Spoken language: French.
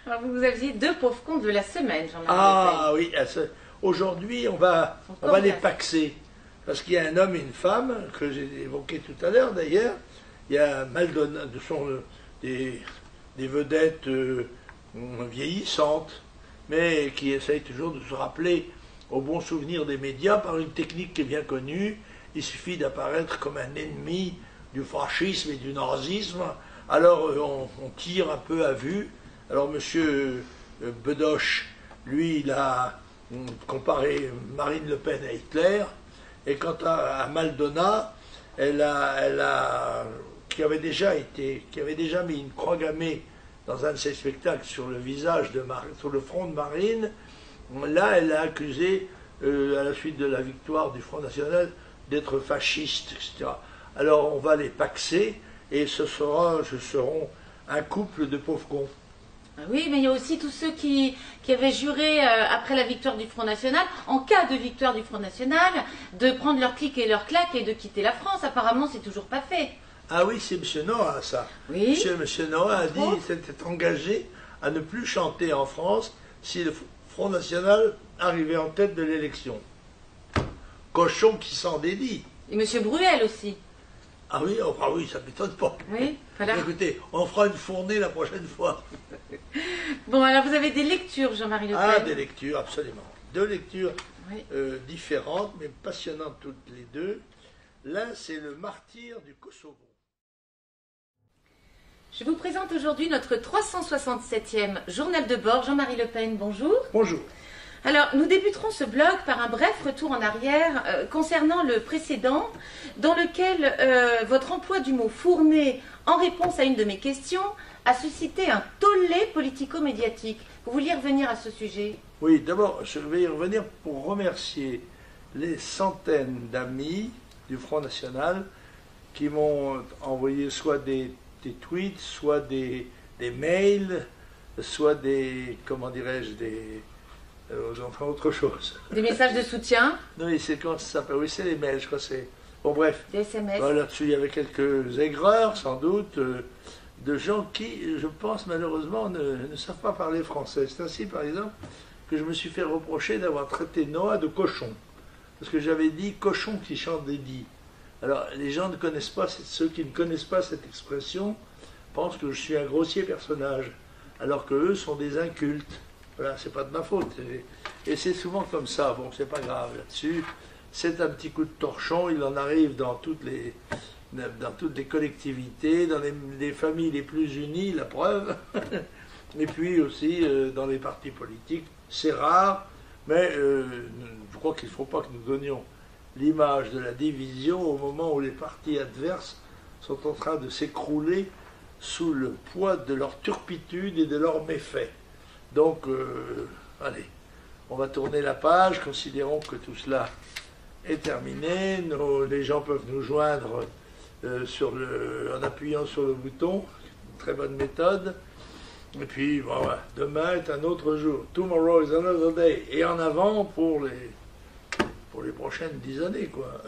Alors, vous aviez deux pauvres cons de la semaine, Jean-Marie Ah oui, aujourd'hui on va les paxer. Parce qu'il y a un homme et une femme, que j'ai évoqué tout à l'heure d'ailleurs. Il y a Maldonado, des vedettes vieillissantes, mais qui essayent toujours de se rappeler au bon souvenir des médias par une technique qui est bien connue. Il suffit d'apparaître comme un ennemi du fascisme et du nazisme. Alors on tire un peu à vue. Alors monsieur Bedoche, lui, il a comparé Marine Le Pen à Hitler. Et quant à Maldonado, qui avait déjà mis une croix gammée dans un de ses spectacles sur le visage sur le front de Marine, là elle a accusé, à la suite de la victoire du Front National, d'être fasciste, etc. Alors on va les paxer, et ce seront un couple de pauvres cons. Oui, mais il y a aussi tous ceux qui avaient juré, après la victoire du Front National, en cas de victoire du Front National, de prendre leur clic et leur claque et de quitter la France. Apparemment, c'est toujours pas fait. Ah oui, c'est M. Noah, ça. Oui. Monsieur Noah a dit qu'il s'était engagé à ne plus chanter en France si le Front National arrivait en tête de l'élection. Cochon qui s'en dédie. Et M. Bruel aussi. Ah oui, ça ne m'étonne pas. Oui, voilà. Écoutez, on fera une fournée la prochaine fois. Bon, alors vous avez des lectures, Jean-Marie Le Pen. Ah, des lectures, absolument. Deux lectures différentes, mais passionnantes toutes les deux. L'un, c'est le martyr du Kosovo. Je vous présente aujourd'hui notre 367e journal de bord. Jean-Marie Le Pen, bonjour. Bonjour. Alors, nous débuterons ce blog par un bref retour en arrière concernant le précédent, dans lequel votre emploi du mot fourné en réponse à une de mes questions a suscité un tollé politico-médiatique. Vous vouliez revenir à ce sujet? Oui, d'abord, je vais y revenir pour remercier les centaines d'amis du Front National qui m'ont envoyé soit des tweets, soit des mails, soit des, comment dirais-je, enfin autre chose. Des messages de soutien? Oui, c'est comment ça s'appelle? Oui, c'est les mails, je crois que c'est... Bon, bref. Des SMS? Bon, là-dessus, il y avait quelques aigreurs, sans doute, de gens qui, je pense, malheureusement, ne savent pas parler français. C'est ainsi, par exemple, que je me suis fait reprocher d'avoir traité Noah de cochon. Parce que j'avais dit cochon qui chante des dits. Alors, les gens ne connaissent pas, ceux qui ne connaissent pas cette expression, pensent que je suis un grossier personnage, alors qu'eux sont des incultes. Voilà, c'est pas de ma faute. Et c'est souvent comme ça. Bon, c'est pas grave là-dessus. C'est un petit coup de torchon. Il en arrive dans toutes les collectivités, dans les familles les plus unies, la preuve. Et puis aussi dans les partis politiques. C'est rare, mais je crois qu'il ne faut pas que nous donnions l'image de la division au moment où les partis adverses sont en train de s'écrouler sous le poids de leur turpitude et de leurs méfaits. Donc, allez, on va tourner la page, considérons que tout cela est terminé. Les gens peuvent nous joindre en appuyant sur le bouton, une très bonne méthode. Et puis, bon, voilà, demain est un autre jour. Tomorrow is another day. Et en avant pour les prochaines 10 années, quoi.